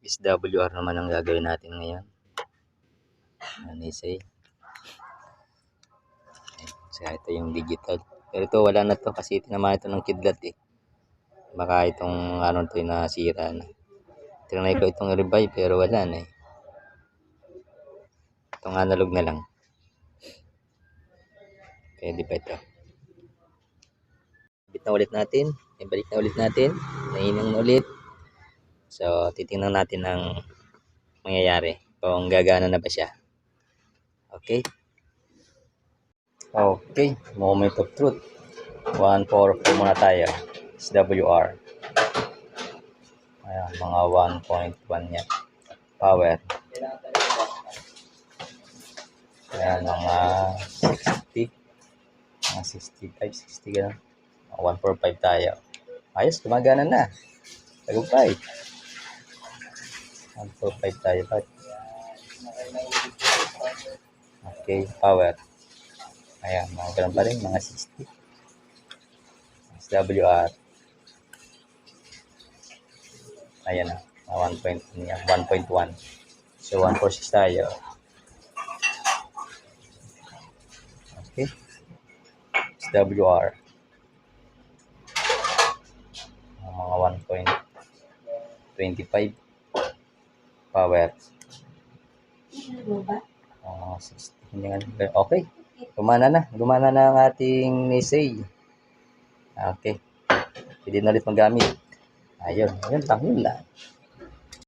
SWR naman ang gagawin natin ngayon. Nisei. So, ito yung digital. Pero ito wala na to kasi tinamaan ito ng kidlat eh. Baka itong ano to yung nasira na. Tinry ko itong revive pero wala na eh. Itong analog na lang. Pwede pa ito. Bit na ulit natin. Ibalik na ulit natin. Nainang na ulit. So, titingnan natin ang mangyayari. Kung gagana na ba siya. Okay. Okay. Moment of truth. 144 muna tayo. SWR. Ayan, mga 1.1 yan. Power. Ayan, mga 60. Mga 65, 60 gano'n. 145 tayo. Ayos, gumagana na. Tagumpay. 145 tayo. Okay, power. Ayan, mga ganun pa rin, mga 60. SWR. Ayan na, 1.1. So, 146 tayo. Okay. SWR. Mga 1.25. Power. 60. Okay. Gumana na ang ating Nisei. Okay. Pwede na ulit magamit. Ayun lang.